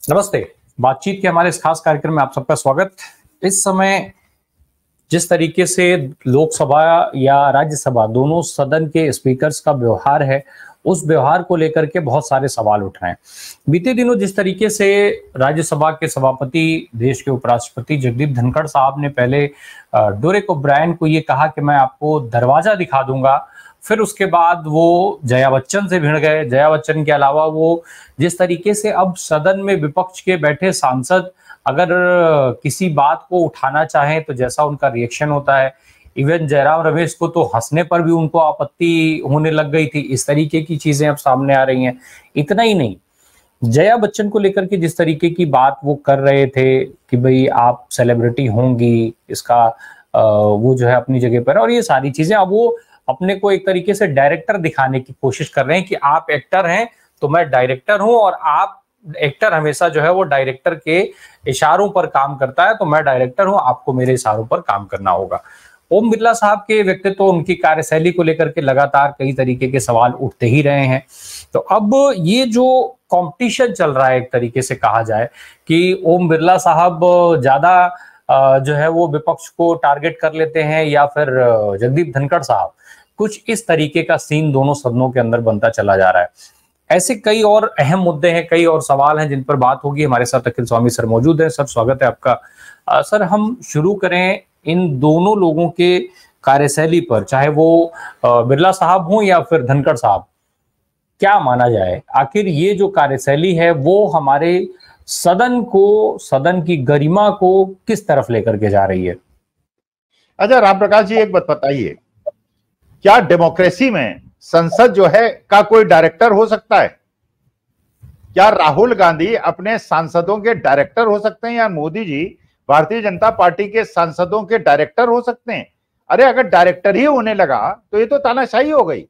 नमस्ते। बातचीत के हमारे इस खास कार्यक्रम में आप सबका स्वागत। इस समय जिस तरीके से लोकसभा या राज्यसभा दोनों सदन के स्पीकर्स का व्यवहार है, उस व्यवहार को लेकर के बहुत सारे सवाल उठ रहे हैं। बीते दिनों जिस तरीके से राज्यसभा के सभापति, देश के उपराष्ट्रपति जगदीप धनखड़ साहब ने पहले डेरेक ओब्रायन को ये कहा कि मैं आपको दरवाजा दिखा दूंगा, फिर उसके बाद वो जया बच्चन से भिड़ गए। जया बच्चन के अलावा वो जिस तरीके से अब सदन में विपक्ष के बैठे सांसद अगर किसी बात को उठाना चाहें तो जैसा उनका रिएक्शन होता है, इवन जयराम रमेश को तो हंसने पर भी उनको आपत्ति होने लग गई थी। इस तरीके की चीजें अब सामने आ रही हैं। इतना ही नहीं, जया बच्चन को लेकर के जिस तरीके की बात वो कर रहे थे कि भाई आप सेलिब्रिटी होंगी, इसका वो जो है अपनी जगह पर, और ये सारी चीजें अब वो अपने को एक तरीके से डायरेक्टर दिखाने की कोशिश कर रहे हैं कि आप एक्टर हैं तो मैं डायरेक्टर हूं, और आप एक्टर हमेशा जो है वो डायरेक्टर के इशारों पर काम करता है, तो मैं डायरेक्टर हूं, आपको मेरे इशारों पर काम करना होगा। ओम बिरला साहब के व्यक्तित्व, उनकी कार्यशैली को लेकर के लगातार कई तरीके के सवाल उठते ही रहे हैं। तो अब ये जो कंपटीशन चल रहा है, एक तरीके से कहा जाए कि ओम बिरला साहब ज्यादा जो है वो विपक्ष को टारगेट कर लेते हैं या फिर जगदीप धनखड़ साहब, कुछ इस तरीके का सीन दोनों सदनों के अंदर बनता चला जा रहा है। ऐसे कई और अहम मुद्दे हैं, कई और सवाल हैं जिन पर बात होगी। हमारे साथ अखिल स्वामी सर मौजूद हैं। सर, स्वागत है आपका। सर, हम शुरू करें इन दोनों लोगों के कार्यशैली पर, चाहे वो बिरला साहब हों या फिर धनखड़ साहब। क्या माना जाए, आखिर ये जो कार्यशैली है वो हमारे सदन को, सदन की गरिमा को किस तरफ लेकर के जा रही है? अच्छा राम प्रकाश जी, एक बात बताइए, क्या डेमोक्रेसी में संसद जो है का कोई डायरेक्टर हो सकता है? क्या राहुल गांधी अपने सांसदों के डायरेक्टर हो सकते हैं, या मोदी जी भारतीय जनता पार्टी के सांसदों के डायरेक्टर हो सकते हैं? अरे अगर डायरेक्टर ही होने लगा तो ये तो तानाशाही हो गई।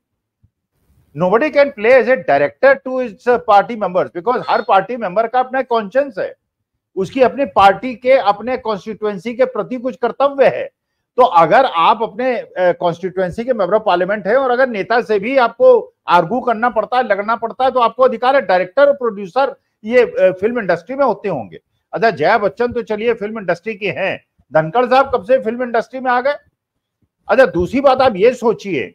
Nobody can play as a director to its party members, because हर पार्टी मेंबर का अपना कॉन्शियंस है, उसकी अपनी पार्टी के, अपने कॉन्स्टिट्यूएंसी के प्रति कुछ कर्तव्य है। तो अगर आप अपने कॉन्स्टिट्यूएंसी के मेंबर ऑफ पार्लियामेंट है और अगर नेता से भी आपको आर्गू करना पड़ता है, लगना पड़ता है, तो आपको अधिकार है। डायरेक्टर और प्रोड्यूसर ये फिल्म इंडस्ट्री में होते होंगे। अच्छा, जया बच्चन तो चलिए फिल्म इंडस्ट्री की हैं, धनखड़ साहब कब से फिल्म इंडस्ट्री में आ गए? अच्छा, दूसरी बात आप ये सोचिए,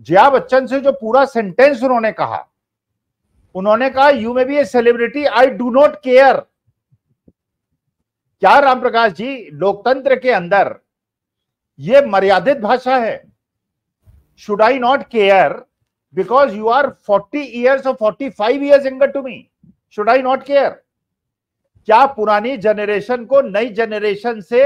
जया बच्चन से जो पूरा सेंटेंस उन्होंने कहा you may B a celebrity, I do not care. क्या राम प्रकाश जी, लोकतंत्र के अंदर ये मर्यादित भाषा है? Should I not care because you are 40 years और 45 years younger to me? Should I not care? क्या पुरानी जनरेशन को नई जनरेशन से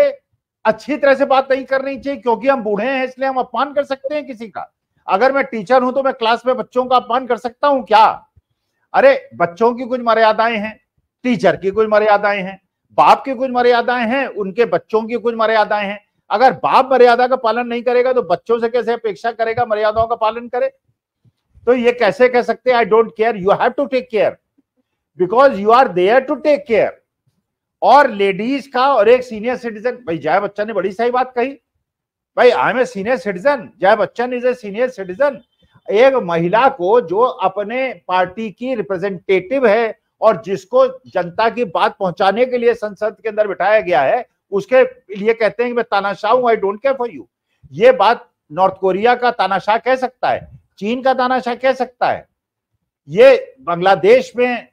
अच्छी तरह से बात नहीं करनी चाहिए क्योंकि हम बूढ़े हैं इसलिए हम अपमान कर सकते हैं किसी का? अगर मैं टीचर हूं तो मैं क्लास में बच्चों का अपमान कर सकता हूं क्या? अरे बच्चों की कुछ मर्यादाएं हैं, टीचर की कुछ मर्यादाएं हैं, बाप की कुछ मर्यादाएं हैं, उनके बच्चों की कुछ मर्यादाएं हैं। अगर बाप मर्यादा का पालन नहीं करेगा तो बच्चों से कैसे अपेक्षा करेगा मर्यादाओं का पालन करे? तो ये कैसे कह सकते हैं I don't care? You have to take care because you are there to take care. और लेडीज का और एक सीनियर सिटीजन, भाई जया बच्चन ने बड़ी सही बात कही, भाई I am a senior citizen, Jaya Bachchan is a senior citizen. एक महिला को जो अपने पार्टी की रिप्रेजेंटेटिव है और जिसको जनता की बात पहुंचाने के लिए संसद के अंदर बिठाया गया है, उसके लिए कहते हैं कि मैं तानाशाह हूं, आई डोंट केयर फॉर यू। ये बात नॉर्थ कोरिया का तानाशाह कह सकता है, चीन का तानाशाह कह सकता है, ये बांग्लादेश में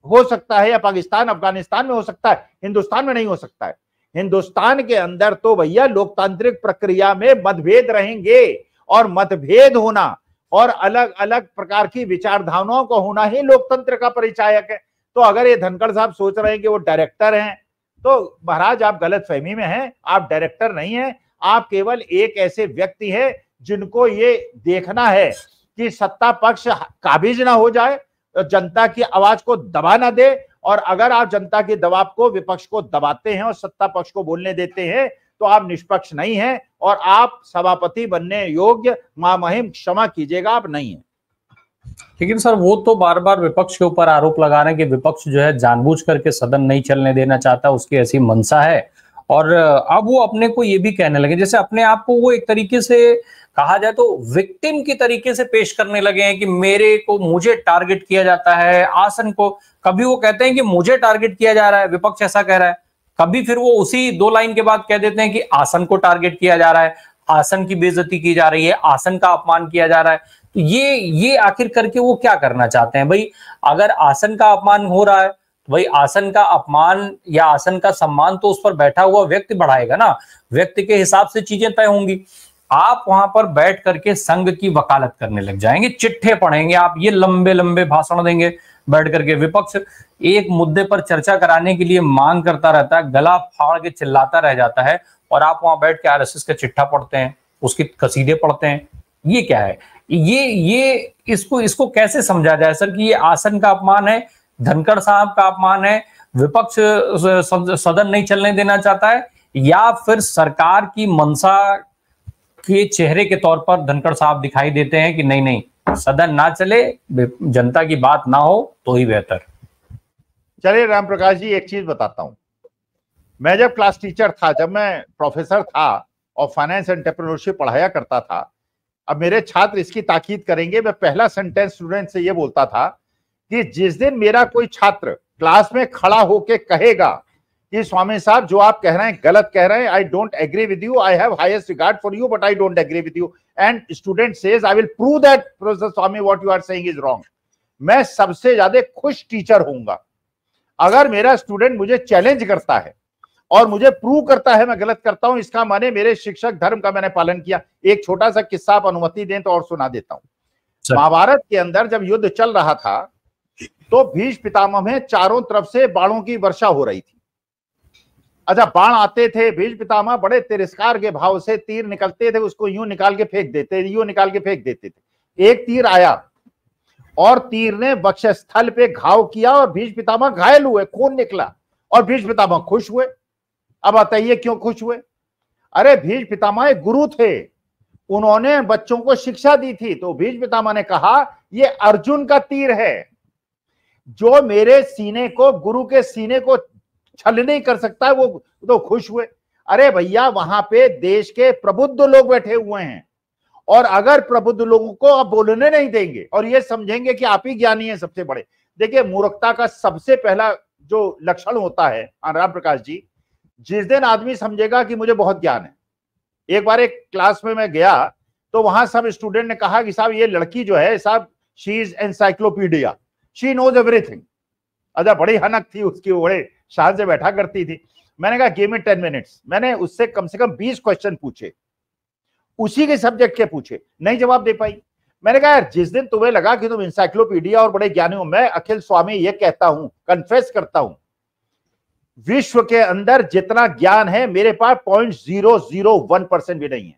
हो सकता है या पाकिस्तान अफगानिस्तान में हो सकता है, हिंदुस्तान में नहीं हो सकता है। हिंदुस्तान के अंदर तो भैया लोकतांत्रिक प्रक्रिया में मतभेद रहेंगे, और मतभेद होना और अलग अलग प्रकार की विचारधाराओं को होना ही लोकतंत्र का परिचायक है। तो अगर ये धनखड़ साहब सोच रहे हैं कि वो डायरेक्टर हैं, तो महाराज आप गलत फहमी में हैं। आप डायरेक्टर नहीं हैं, आप केवल एक ऐसे व्यक्ति हैं जिनको ये देखना है कि सत्ता पक्ष काबिज ना हो जाए, जनता की आवाज को दबा ना दे। और अगर आप जनता के दबाव को, विपक्ष को दबाते हैं और सत्ता पक्ष को बोलने देते हैं तो आप निष्पक्ष नहीं हैं और आप सभापति बनने योग्य, महामहिम क्षमा कीजिएगा, आप नहीं हैं। लेकिन सर, वो तो बार बार विपक्ष के ऊपर आरोप लगा रहे हैं कि विपक्ष जो है जानबूझ करके सदन नहीं चलने देना चाहता, उसकी ऐसी मंशा है। और अब वो अपने को ये भी कहने लगे, जैसे अपने आप को वो एक तरीके से कहा जाए तो विक्टिम की तरीके से पेश करने लगे हैं कि मुझे टारगेट किया जाता है, आसन को। कभी वो कहते हैं कि मुझे टारगेट किया जा रहा है, विपक्ष ऐसा कह रहा है, कभी फिर वो उसी 2 लाइन के बाद कह देते हैं कि आसन को टारगेट किया जा रहा है, आसन की बेइज्जती की जा रही है, आसन का अपमान किया जा रहा है। तो ये आखिर करके वो क्या करना चाहते हैं भाई? अगर आसन का अपमान हो रहा है तो भाई आसन का अपमान या आसन का सम्मान तो उस पर बैठा हुआ व्यक्ति बढ़ाएगा ना, व्यक्ति के हिसाब से चीजें तय होंगी। आप वहां पर बैठ करके संघ की वकालत करने लग जाएंगे, चिट्ठे पढ़ेंगे आप, ये लंबे लंबे भाषण देंगे बैठ करके। विपक्ष एक मुद्दे पर चर्चा कराने के लिए मांग करता रहता है, गला फाड़ के चिल्लाता रह जाता है, और आप वहां बैठ के आरएसएस का चिट्ठा पढ़ते हैं, उसकी कसीदे पढ़ते हैं। ये क्या है? ये इसको कैसे समझा जाए सर कि ये आसन का अपमान है, धनखड़ साहब का अपमान है, विपक्ष सदन नहीं चलने देना चाहता है, या फिर सरकार की मंशा के चेहरे के तौर पर धनखड़ साहब दिखाई देते हैं कि नहीं सदन ना चले, जनता की बात ना हो तो ही बेहतर। चलिए राम प्रकाश जी, एक चीज बताता हूं। मैं जब क्लास टीचर था, जब मैं प्रोफेसर था और फाइनेंस एंटरप्रेन्योरशिप पढ़ाया करता था, अब मेरे छात्र इसकी ताकीद करेंगे, मैं पहला सेंटेंस स्टूडेंट से ये बोलता था कि जिस दिन मेरा कोई छात्र क्लास में खड़ा होके कहेगा कि स्वामी साहब जो आप कह रहे हैं गलत कह रहे हैं, I don't agree with you, I have highest regard for you but I don't agree with you, and student says I will prove that professor Swami what you are saying is wrong, मैं सबसे ज्यादा खुश teacher होऊंगा। अगर मेरा student मुझे challenge करता है और मुझे प्रूव करता है मैं गलत करता हूं, इसका माने मेरे शिक्षक धर्म का मैंने पालन किया। एक छोटा सा किस्सा आप अनुमति दें तो और सुना देता हूं। महाभारत के अंदर जब युद्ध चल रहा था तो भीष्म पितामह में चारों तरफ से बाणों की वर्षा हो रही थी। अच्छा, बाण आते थे, भीष्म पितामह बड़े तिरस्कार के भाव से तीर निकलते थे, उसको यूं निकाल के फेंक देते, यूं निकाल के फेंक देते थे। एक तीर आया और तीर ने वक्षस्थल पे घाव किया और भीष्म पितामह घायल हुए, खून निकला और भीष्म पितामह खुश हुए। अब बताइए क्यों खुश हुए? अरे भीष्म पितामह एक गुरु थे, उन्होंने बच्चों को शिक्षा दी थी, तो भीष्म पितामह ने कहा ये अर्जुन का तीर है, जो मेरे सीने को, गुरु के सीने को छल नहीं कर सकता है, वो तो खुश हुए। अरे भैया, वहां पे देश के प्रबुद्ध लोग बैठे हुए हैं, और अगर प्रबुद्ध लोगों को आप बोलने नहीं देंगे और ये समझेंगे कि आप ही ज्ञानी हैं सबसे बड़े। देखिए, मूर्खता का सबसे पहला जो लक्षण होता है राम प्रकाश जी, जिस दिन आदमी समझेगा कि मुझे बहुत ज्ञान है। एक बार एक क्लास में मैं गया तो वहां सब स्टूडेंट ने कहा कि साहब ये लड़की जो है साहब, she is encyclopedia, she knows everything. अच्छा, बड़ी हनक थी उसकी, बड़े शान से बैठा करती थी। मैंने कहा गिव मी 10 मिनट्स। मैंने उससे कम से कम 20 क्वेश्चन पूछे, उसी के सब्जेक्ट के पूछे, नहीं जवाब दे पाई। मैंने कहा यार, जिस दिन तुम्हें लगा कि तुम इंसाइक्लोपीडिया और बड़े ज्ञानी हो, मैं अखिल स्वामी ये कहता हूं, कन्फेस करता हूं, विश्व के अंदर जितना ज्ञान है मेरे पास 0.001% भी नहीं है।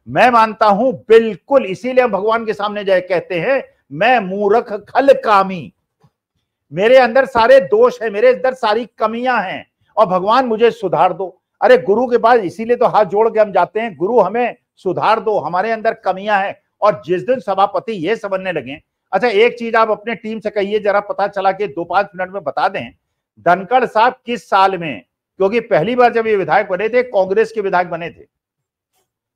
मैं मानता हूं बिल्कुल, इसीलिए हम भगवान के सामने जाए कहते हैं मैं मूर्ख खल कामी, मेरे अंदर सारे दोष है, मेरे अंदर सारी कमियां हैं और भगवान मुझे सुधार दो। अरे गुरु के पास इसीलिए तो हाथ जोड़ के हम जाते हैं, गुरु हमें सुधार दो, हमारे अंदर कमियां हैं। और जिस दिन सभापति ये समझने लगे, अच्छा एक चीज आप अपने टीम से कहिए जरा, पता चला कि 2-5 मिनट में बता दें, धनखड़ साहब किस साल में, क्योंकि पहली बार जब ये विधायक बने थे कांग्रेस के विधायक बने थे,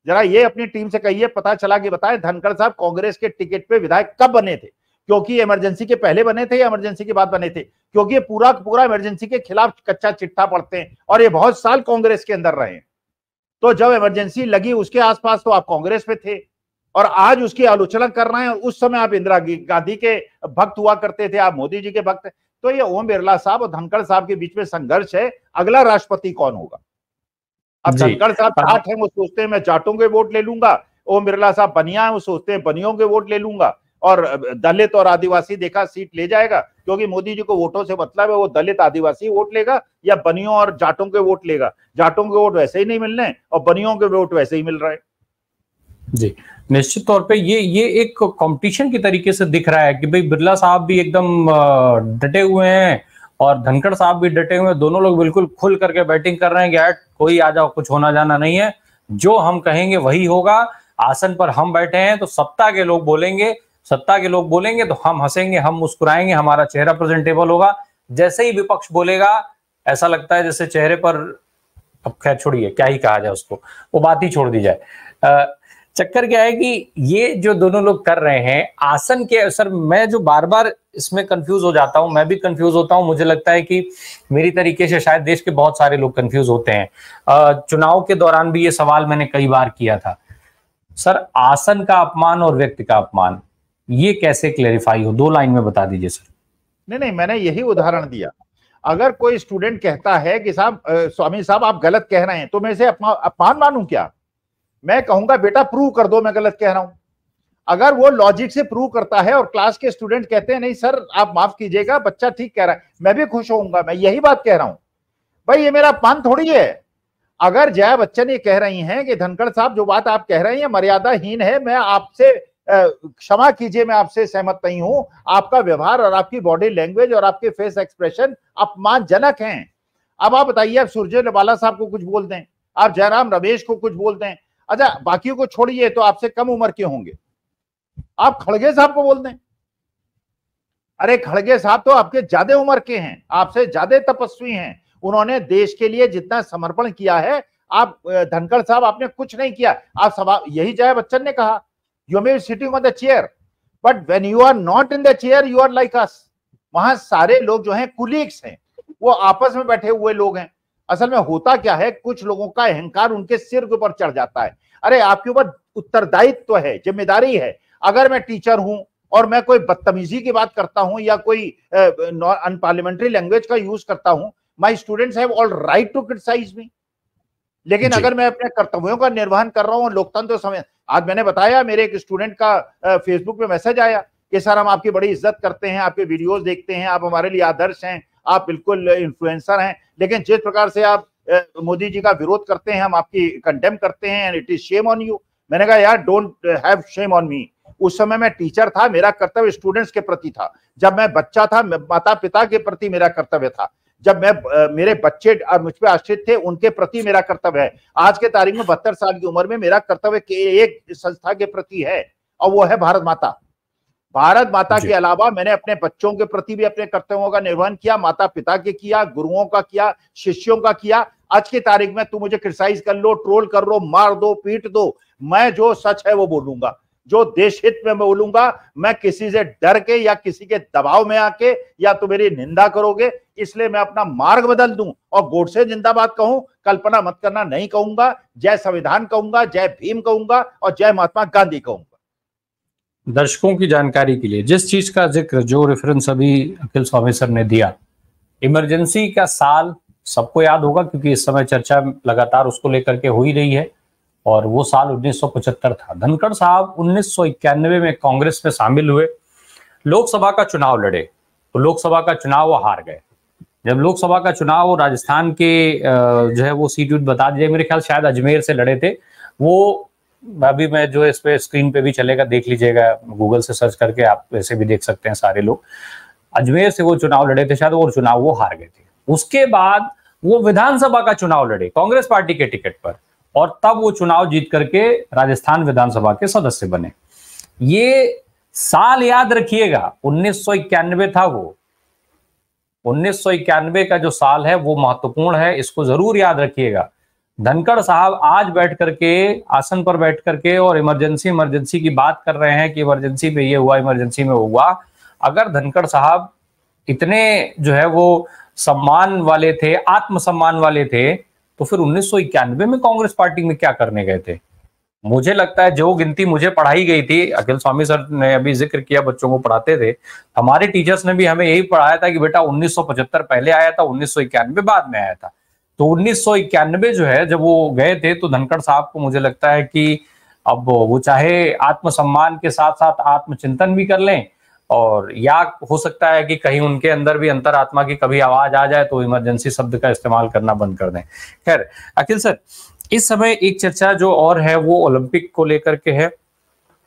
जरा ये अपनी टीम से कहिए, पता चला कि बताएं धनखड़ साहब कांग्रेस के टिकट पे विधायक कब बने थे, क्योंकि इमरजेंसी के पहले बने थे या इमरजेंसी के बाद बने थे, क्योंकि ये पूरा पूरा इमरजेंसी के खिलाफ कच्चा चिट्ठा पढ़ते हैं और ये बहुत साल कांग्रेस के अंदर रहे। तो जब इमरजेंसी लगी उसके आसपास तो आप कांग्रेस पे थे और आज उसकी आलोचना कर रहे हैं, और उस समय आप इंदिरा गांधी के भक्त हुआ करते थे, आप मोदी जी के भक्त। तो ये ओम बिरला साहब और धनखड़ साहब के बीच में संघर्ष है, अगला राष्ट्रपति कौन होगा। अब धनखड़ साहब जाट हैं, वो सोचते हैं मैं जाटों के वोट ले लूंगा, ओम बिरला साहब बनिया है, वो सोचते हैं बनियों के वोट ले लूंगा, और दलित और आदिवासी देखा सीट ले जाएगा, क्योंकि मोदी जी को वोटों से मतलब है, वो दलित आदिवासी वोट लेगा या बनियों और जाटों के वोट लेगा। जाटों के वोट वैसे ही नहीं मिलने और बनियों के वोट वैसे ही मिल रहे हैं। जी, निश्चित तौर पे ये एक कंपटीशन की तरीके से दिख रहा है कि भाई बिरला साहब भी एकदम डटे हुए हैं और धनखड़ साहब भी डटे हुए हैं, दोनों लोग बिल्कुल खुल करके बैटिंग कर रहे हैं कि यार कोई आ जाओ, कुछ होना जाना नहीं है, जो हम कहेंगे वही होगा, आसन पर हम बैठे हैं तो सत्ता के लोग बोलेंगे तो हम हंसेंगे, हम मुस्कुराएंगे, हमारा चेहरा प्रेजेंटेबल होगा। जैसे ही विपक्ष बोलेगा ऐसा लगता है जैसे चेहरे पर अब खैर छोड़िए, क्या ही कहा जाए उसको, वो बात ही छोड़ दी जाए। चक्कर क्या है कि ये जो दोनों लोग कर रहे हैं आसन के असर, मैं जो बार बार इसमें कंफ्यूज हो जाता हूं, मैं भी कंफ्यूज होता हूं, मुझे लगता है कि मेरी तरीके से शायद देश के बहुत सारे लोग कंफ्यूज होते हैं। चुनाव के दौरान भी ये सवाल मैंने कई बार किया था, सर आसन का अपमान और व्यक्ति का अपमान ये कैसे क्लेरिफाई हो, 2 लाइन में बता दीजिए सर। नहीं, मैंने यही उदाहरण दिया। अगर कोई स्टूडेंट कहता है कि साहब स्वामी साहब आप गलत कह रहे हैं, तो मैं इसे अपमान मानूं क्या? मैं कहूंगा बेटा प्रूव कर दो मैं गलत कह रहा हूं। अगर वो लॉजिक से प्रूव करता है और क्लास के स्टूडेंट कहते हैं नहीं सर आप माफ कीजिएगा बच्चा ठीक कह रहा है, मैं भी खुश होऊंगा, मैं यही बात कह रहा हूं। भाई ये मेरा अपमान थोड़ी है। अगर जया बच्चन ये कह रही हैं कि धनखड़ साहब जो बात आप कह रहे हैं मर्यादाहीन है, मैं आपसे क्षमा कीजिए मैं आपसे सहमत नहीं हूं, आपका व्यवहार और आपकी बॉडी लैंग्वेज और आपके फेस एक्सप्रेशन अपमानजनक हैं। अब आप बताइए, आप सुरजेवाला साहब को कुछ बोल दें, आप जयराम रमेश को कुछ बोल दें, अच्छा बाकियों को छोड़िए तो आपसे कम उम्र के होंगे, आप खड़गे साहब को बोल दें, अरे खड़गे साहब तो आपके ज्यादा उम्र के हैं, आपसे ज्यादा तपस्वी हैं, उन्होंने देश के लिए जितना समर्पण किया है, आप धनखड़ साहब आपने कुछ नहीं किया। आप सवाल यही जया बच्चन ने कहा, you may be sitting on the chair but when you are not in the chair you are like us. वहां सारे लोग जो हैं कुलीग्स हैं, वो आपस में बैठे हुए लोग हैं। असल में होता क्या है, कुछ लोगों का अहंकार उनके सिर के ऊपर चढ़ जाता है। अरे आपके ऊपर उत्तरदायित्व है, जिम्मेदारी है। अगर मैं टीचर हूं और मैं कोई बदतमीजी की बात करता हूं या कोई अनपार्लियामेंट्री लैंग्वेज का यूज करता हूं, my students have all right to criticise me. लेकिन अगर मैं अपने कर्तव्यों का निर्वहन कर रहा हूं, लोकतंत्र समय, आज मैंने बताया मेरे एक स्टूडेंट का फेसबुक पे मैसेज आया कि सर हम आपकी बड़ी इज्जत करते हैं, आपके वीडियोस देखते हैं, आप हमारे लिए आदर्श हैं, आप बिल्कुल इन्फ्लुएंसर हैं, लेकिन जिस प्रकार से आप मोदी जी का विरोध करते हैं हम आपकी कंडेम करते हैं, and it is shame on you. मैंने कहा यार don't have shame on me. उस समय मैं टीचर था, मेरा कर्तव्य स्टूडेंट्स के प्रति था। जब मैं बच्चा था माता पिता के प्रति मेरा कर्तव्य था। जब मैं मेरे बच्चे मुझ पे आश्रित थे उनके प्रति मेरा कर्तव्य है। आज के तारीख में 72 साल की उम्र में मेरा कर्तव्य एक संस्था के प्रति है और वो है भारत माता। भारत माता के अलावा मैंने अपने बच्चों के प्रति भी अपने कर्तव्यों का निर्वहन किया, माता पिता के किया, गुरुओं का किया, शिष्यों का किया। आज की तारीख में तू मुझे क्रिटिसाइज कर लो, ट्रोल कर लो, मार दो, पीट दो, मैं जो सच है वो बोलूंगा, जो देश हित में बोलूंगा। मैं किसी से डर के या किसी के दबाव में आके या तो मेरी निंदा करोगे, इसलिए मैं अपना मार्ग बदल दूं और गोडसे जिंदाबाद कहूं, कल्पना मत करना नहीं कहूंगा, जय संविधान कहूंगा, जय भीम कहूंगा और जय महात्मा गांधी कहूंगा। दर्शकों की जानकारी के लिए जिस चीज का जिक्र, जो रेफरेंस अभी अखिल स्वामी सर ने दिया, इमरजेंसी का साल सबको याद होगा क्योंकि इस समय चर्चा लगातार उसको लेकर के हो ही रही है, और वो साल 1975 था। धनखड़ साहब 1991 में कांग्रेस में शामिल हुए, लोकसभा का चुनाव लड़े, तो लोकसभा का चुनाव वो हार गए। जब लोकसभा का चुनाव राजस्थान के जो है वो सीट बता दीजिए, मेरे ख्याल शायद अजमेर से लड़े थे वो, अभी मैं जो इस पे स्क्रीन पे भी चलेगा देख लीजिएगा, गूगल से सर्च करके आप वैसे भी देख सकते हैं सारे लोग। अजमेर से वो चुनाव लड़े थे शायद, और चुनाव वो हार गए थे। उसके बाद वो विधानसभा का चुनाव लड़े कांग्रेस पार्टी के टिकट पर, और तब वो चुनाव जीत करके राजस्थान विधानसभा के सदस्य बने। ये साल याद रखिएगा, 1991 था वो। 1991 का जो साल है वो महत्वपूर्ण है, इसको जरूर याद रखिएगा। धनखड़ साहब आज बैठ करके आसन पर बैठ करके और इमरजेंसी की बात कर रहे हैं कि इमरजेंसी में ये हुआ, इमरजेंसी में हुआ। अगर धनखड़ साहब इतने जो है वो सम्मान वाले थे, आत्मसम्मान वाले थे, तो फिर 1991 में कांग्रेस पार्टी में क्या करने गए थे? मुझे लगता है जो गिनती मुझे पढ़ाई गई थी, अखिल स्वामी सर ने अभी जिक्र किया बच्चों को पढ़ाते थे, हमारे टीचर्स ने भी हमें यही पढ़ाया था कि बेटा 1975 पहले आया था, 1991 बाद में आया था। तो 1991 जो है जब वो गए थे, तो धनखड़ साहब को मुझे लगता है कि अब वो चाहे आत्मसम्मान के साथ साथ आत्मचिंतन भी कर लें, और या हो सकता है कि कहीं उनके अंदर भी अंतरात्मा की कभी आवाज आ जाए तो इमरजेंसी शब्द का इस्तेमाल करना बंद कर दें। खैर अखिल सर, इस समय एक चर्चा जो और है वो ओलंपिक को लेकर के है।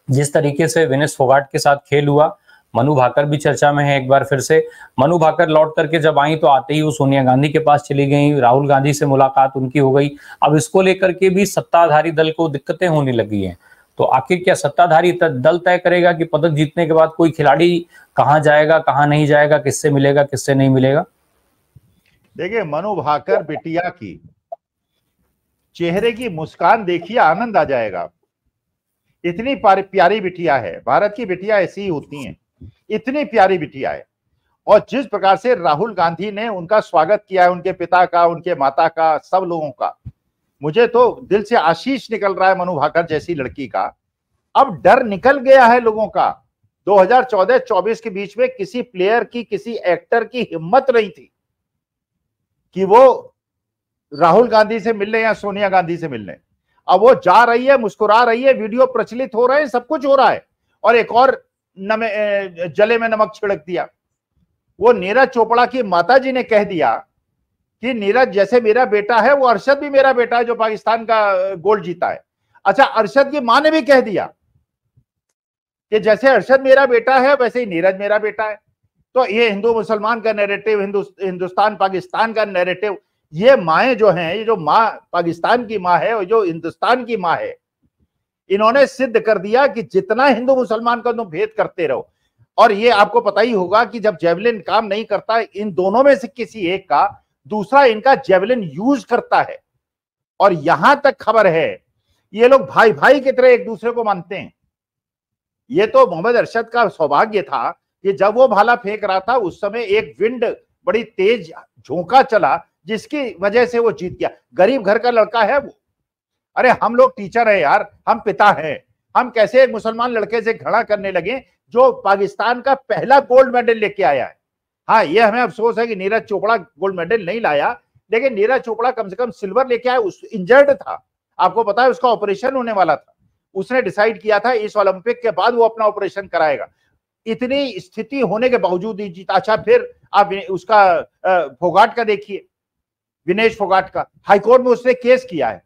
जिस तरीके से विनेश फोगाट के साथ खेल हुआ, मनु भाकर भी चर्चा में है एक बार फिर से। मनु भाकर लौट करके जब आई तो आते ही वो सोनिया गांधी के पास चली गई, राहुल गांधी से मुलाकात उनकी हो गई। अब इसको लेकर के भी सत्ताधारी दल को दिक्कतें होने लगी हैं। तो आखिर क्या सत्ताधारी दल तय करेगा कि पदक जीतने के बाद कोई खिलाड़ी कहां जाएगा, कहां नहीं जाएगा, किससे मिलेगा, किससे नहीं मिलेगा? देखिए, मनु भाकर बिटिया की चेहरे की मुस्कान देखिए, आनंद आ जाएगा। इतनी प्यारी बिटिया है, भारत की बिटिया ऐसी ही होती हैं, इतनी प्यारी बिटिया है। और जिस प्रकार से राहुल गांधी ने उनका स्वागत किया है, उनके पिता का, उनके माता का, सब लोगों का, मुझे तो दिल से आशीष निकल रहा है मनु भाकर जैसी लड़की का। अब डर निकल गया है लोगों का। 2014-24 के बीच में किसी प्लेयर की, किसी एक्टर की हिम्मत नहीं थी कि वो राहुल गांधी से मिलने या सोनिया गांधी से मिलने। अब वो जा रही है, मुस्कुरा रही है, वीडियो प्रचलित हो रहे हैं, सब कुछ हो रहा है। और एक और जले में नमक छिड़क दिया। वो नीरज चोपड़ा की माताजी ने कह दिया कि नीरज जैसे मेरा बेटा है, वो अरशद भी मेरा बेटा है जो पाकिस्तान का गोल्ड जीता है। अच्छा, अरशद की मां ने भी कह दिया कि जैसे अरशद मेरा बेटा है वैसे ही नीरज मेरा बेटा है। तो ये हिंदू मुसलमान का नैरेटिव, हिंदुस्तान पाकिस्तान का नैरेटिव, ये माएँ जो हैं, ये जो माँ पाकिस्तान की माँ है और जो हिंदुस्तान की माँ है, इन्होंने सिद्ध कर दिया कि जितना हिंदू मुसलमान का तुम भेद करते रहो। और ये आपको पता ही होगा कि जब जेवलिन काम नहीं करता इन दोनों में से किसी एक का, दूसरा इनका जेवलिन यूज करता है। और यहां तक खबर है ये लोग भाई भाई की तरह एक दूसरे को मानते हैं। ये तो मोहम्मद अरशद का सौभाग्य था कि जब वो भाला फेंक रहा था उस समय एक विंड बड़ी तेज झोंका चला जिसकी वजह से वो जीत गया। गरीब घर का लड़का है वो। अरे हम लोग टीचर है यार, हम पिता हैं, हम कैसे एक मुसलमान लड़के से खड़ा करने लगे जो पाकिस्तान का पहला गोल्ड मेडल लेके आया है। हाँ, ये हमें अफसोस है कि नीरज चोपड़ा गोल्ड मेडल नहीं लाया, लेकिन नीरज चोपड़ा कम से कम सिल्वर लेके आया। उस इंजर्ड था, आपको पता है उसका ऑपरेशन होने वाला था। उसने डिसाइड किया था इस ओलंपिक के बाद वो अपना ऑपरेशन कराएगा। इतनी स्थिति होने के बावजूद ही जीता। अच्छा, फिर आप उसका फोगाट का देखिए, विनेश फोगाट का हाईकोर्ट में उसने केस किया है।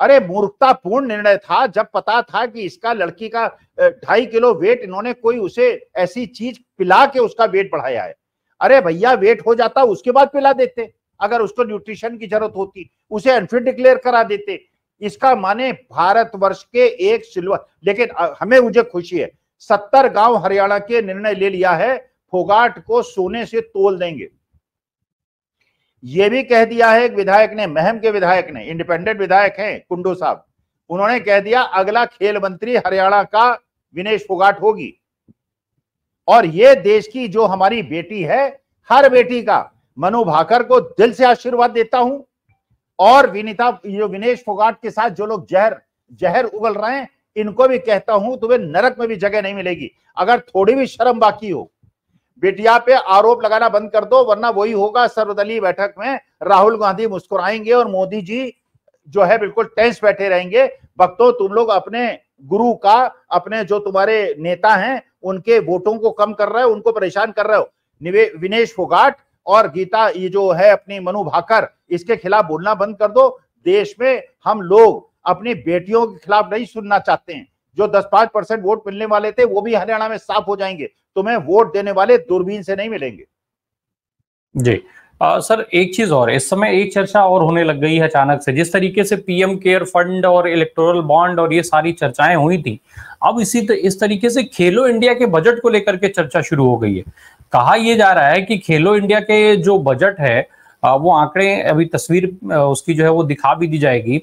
अरे मूर्खतापूर्ण निर्णय था, जब पता था कि इसका लड़की का 2.5 किलो वेट, इन्होंने कोई उसे ऐसी चीज पिला के उसका वेट बढ़ाया है। अरे भैया, वेट हो जाता उसके बाद पिला देते, अगर उसको न्यूट्रिशन की जरूरत होती उसे अनफिट डिक्लेयर करा देते। इसका माने भारतवर्ष के एक सिल्वर। लेकिन हमें मुझे खुशी है 70 गांव हरियाणा के निर्णय ले लिया है फोगाट को सोने से तोल देंगे। यह भी कह दिया है एक विधायक ने, महम के विधायक ने, इंडिपेंडेंट विधायक हैं कुंडू साहब, उन्होंने कह दिया अगला खेल मंत्री हरियाणा का विनेश फोगाट होगी। और ये देश की जो हमारी बेटी है, हर बेटी का मनु भाकर को दिल से आशीर्वाद देता हूं। और विनेश फोगाट के साथ जो लोग जहर उगल रहे हैं, इनको भी कहता हूं तुम्हें नरक में भी जगह नहीं मिलेगी। अगर थोड़ी भी शर्म बाकी हो, बेटिया पे आरोप लगाना बंद कर दो, वरना वही होगा सर्वदलीय बैठक में राहुल गांधी मुस्कुराएंगे और मोदी जी जो है बिल्कुल टेंस बैठे रहेंगे। भक्तों, तुम लोग अपने गुरु का, अपने जो तुम्हारे नेता हैं उनके वोटों को कम कर रहे हो, उनको परेशान कर रहे हो। विनेश फोगाट और गीता, ये जो है अपनी मनु भाकर, इसके खिलाफ बोलना बंद कर दो। देश में हम लोग अपनी बेटियों के खिलाफ नहीं सुनना चाहते हैं। जो 10-5% वोट मिलने वाले थे वो भी हरियाणा में साफ हो जाएंगे। तुम्हें वोट देने वाले दूरबीन से नहीं मिलेंगे। जी सर, एक चीज और, इस समय एक चर्चा और होने लग गई है अचानक से। जिस तरीके से पीएम केयर फंड और इलेक्टोरल बॉन्ड और ये सारी चर्चाएं हुई थी, अब इस तरीके से खेलो इंडिया के बजट को लेकर के चर्चा शुरू हो गई है। कहा यह जा रहा है कि खेलो इंडिया के जो बजट है, वो आंकड़े अभी तस्वीर उसकी जो है वो दिखा भी दी जाएगी।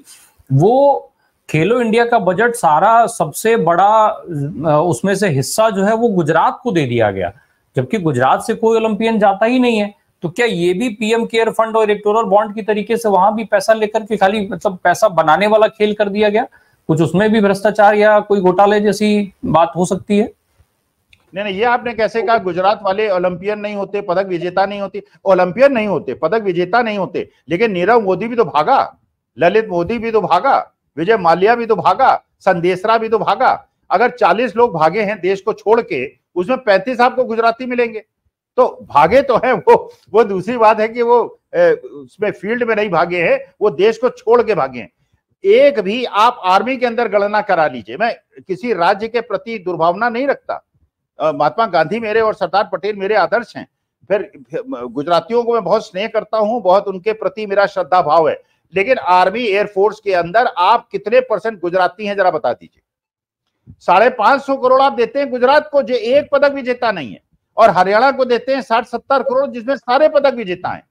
वो खेलो इंडिया का बजट सारा सबसे बड़ा उसमें से हिस्सा जो है वो गुजरात को दे दिया गया, जबकि गुजरात से कोई ओलंपियन जाता ही नहीं है। तो क्या ये भी पीएम केयर फंड और इलेक्टोरल बॉन्ड की तरीके से वहां भी पैसा लेकर के खाली मतलब पैसा बनाने वाला खेल कर दिया गया? कुछ उसमें भी भ्रष्टाचार या कोई घोटाले जैसी बात हो सकती है? नहीं, ये आपने कैसे कहा? गुजरात वाले ओलंपियन नहीं होते, पदक विजेता नहीं होती, ओलंपियन नहीं होते, पदक विजेता नहीं होते, लेकिन नीरव मोदी भी तो भागा, ललित मोदी भी तो भागा, विजय माल्या भी तो भागा, संदेशरा भी तो भागा। अगर 40 लोग भागे हैं देश को छोड़ के, उसमें 35 आपको गुजराती मिलेंगे। तो भागे तो हैं वो दूसरी बात है कि वो उसमें फील्ड में नहीं भागे हैं, वो देश को छोड़ के भागे हैं। एक भी आप आर्मी के अंदर गणना करा लीजिए। मैं किसी राज्य के प्रति दुर्भावना नहीं रखता, महात्मा गांधी मेरे और सरदार पटेल मेरे आदर्श हैं। फिर गुजरातियों को मैं बहुत स्नेह करता हूं, बहुत उनके प्रति मेरा श्रद्धा भाव है। लेकिन आर्मी एयरफोर्स के अंदर आप कितने % गुजराती हैं जरा बता दीजिए। 550 करोड़ आप देते हैं गुजरात को जो एक पदक विजेता नहीं है, और हरियाणा को देते हैं 60-70 करोड़ जिसमें सारे पदक विजेता हैं।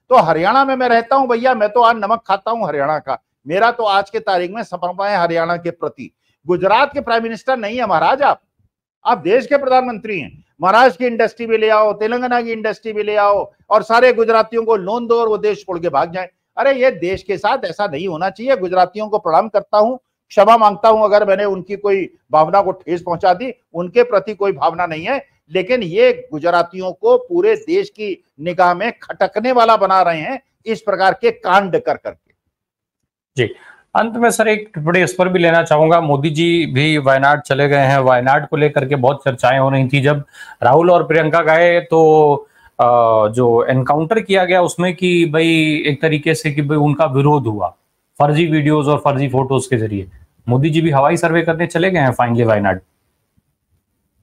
तो हरियाणा में मैं रहता हूं भैया, मैं तो आज नमक खाता हूं हरियाणा का। मेरा तो आज के तारीख में समर्पण है हरियाणा के प्रति। गुजरात के प्राइम मिनिस्टर नहीं है महाराज, आप देश के प्रधानमंत्री हैं। महाराष्ट्र की इंडस्ट्री भी ले आओ, तेलंगाना की इंडस्ट्री भी ले आओ और सारे गुजरातियों को लोन दो और वो देश छोड़ के भाग जाए। अरे ये देश के साथ ऐसा नहीं होना चाहिए। गुजरातियों को प्रणाम करता हूं, क्षमा मांगता हूं अगर मैंने उनकी कोई भावना को ठेस पहुंचा दी, उनके प्रति कोई भावना नहीं है, लेकिन ये गुजरातियों को पूरे देश की निगाह में खटकने वाला बना रहे हैं इस प्रकार के कांड कर करके। जी, अंत में सर एक टिप्पणी इस पर भी लेना चाहूंगा। मोदी जी भी वायनाड चले गए हैं, वायनाड को लेकर के बहुत चर्चाएं हो रही थी। जब राहुल और प्रियंका गए तो जो एनकाउंटर किया गया उसमें कि भाई एक तरीके से कि भाई उनका विरोध हुआ फर्जी वीडियोस और फर्जी फोटोज के जरिए। मोदी जी भी हवाई सर्वे करने चले गए हैं फाइनली वायनाड।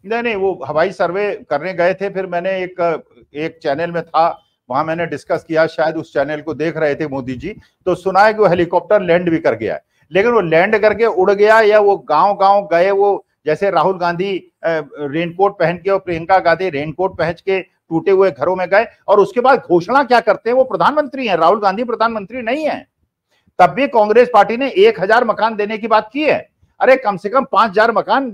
नहीं, वो हवाई सर्वे करने गए थे। फिर मैंने एक चैनल में था, वहां मैंने डिस्कस किया, शायद उस चैनल को देख रहे थे मोदी जी, तो सुना है कि वो हेलीकॉप्टर लैंड भी कर गया है। लेकिन वो लैंड करके उड़ गया या वो गांव गांव गए, वो जैसे राहुल गांधी रेनकोट पहन के और प्रियंका गांधी रेनकोट पहन के टूटे हुए घरों में गए और उसके बाद घोषणा क्या करते हैं? वो प्रधानमंत्री हैं, राहुल गांधी प्रधानमंत्री नहीं है। तब भी कांग्रेस पार्टी ने 1000 मकान देने की बात की है। अरे कम से कम 5000 मकान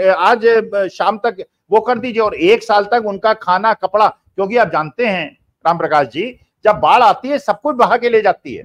आज शाम तक वो कर दीजिए और 1 साल तक उनका खाना कपड़ा, क्योंकि आप जानते हैं राम प्रकाश जी, जब बाढ़ आती है सब कुछ बहा के ले जाती है,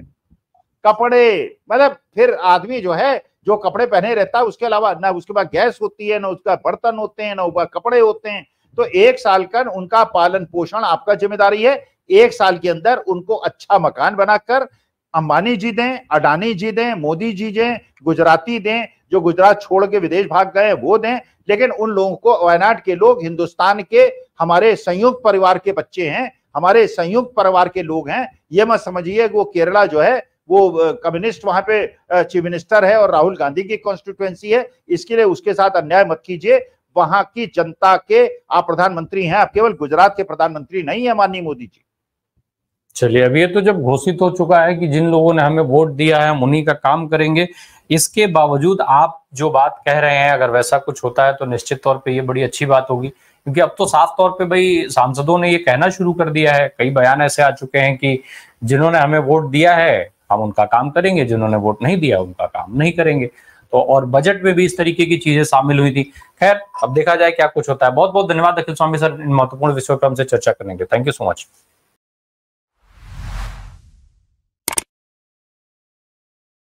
कपड़े, मतलब फिर आदमी जो है जो कपड़े पहने रहता है उसके अलावा ना उसके बाद गैस होती है, ना उसका बर्तन होते हैं, ना ऊपर कपड़े होते हैं। तो 1 साल का उनका पालन पोषण आपका जिम्मेदारी है। 1 साल के अंदर उनको अच्छा मकान बनाकर अंबानी जी दें, अडानी जी दें, मोदी जी दें, गुजराती दें, जो गुजरात छोड़ के विदेश भाग गए वो दें। लेकिन उन लोगों को, वायनाड के लोग हिंदुस्तान के हमारे संयुक्त परिवार के बच्चे हैं, हमारे संयुक्त परिवार के लोग हैं। ये मत समझिए कि वो केरला जो है वो कम्युनिस्ट वहां पे चीफ मिनिस्टर है और राहुल गांधी की कॉन्स्टिट्यूएंसी है, इसके लिए उसके साथ अन्याय मत कीजिए। वहां की जनता के आप प्रधानमंत्री हैं, आप केवल गुजरात के प्रधानमंत्री नहीं है माननीय मोदी जी। चलिए, अब ये तो जब घोषित हो चुका है कि जिन लोगों ने हमें वोट दिया है हम उन्हीं का काम करेंगे, इसके बावजूद आप जो बात कह रहे हैं अगर वैसा कुछ होता है तो निश्चित तौर पे ये बड़ी अच्छी बात होगी, क्योंकि अब तो साफ तौर पे भाई सांसदों ने ये कहना शुरू कर दिया है, कई बयान ऐसे आ चुके हैं कि जिन्होंने हमें वोट दिया है हम उनका काम करेंगे, जिन्होंने वोट नहीं दिया उनका काम नहीं करेंगे। तो और बजट में भी इस तरीके की चीजें शामिल हुई थी। खैर, अब देखा जाए क्या कुछ होता है। बहुत बहुत धन्यवाद अखिल स्वामी सर इन महत्वपूर्ण विषयों पर हमसे चर्चा करने के। Thank you so much.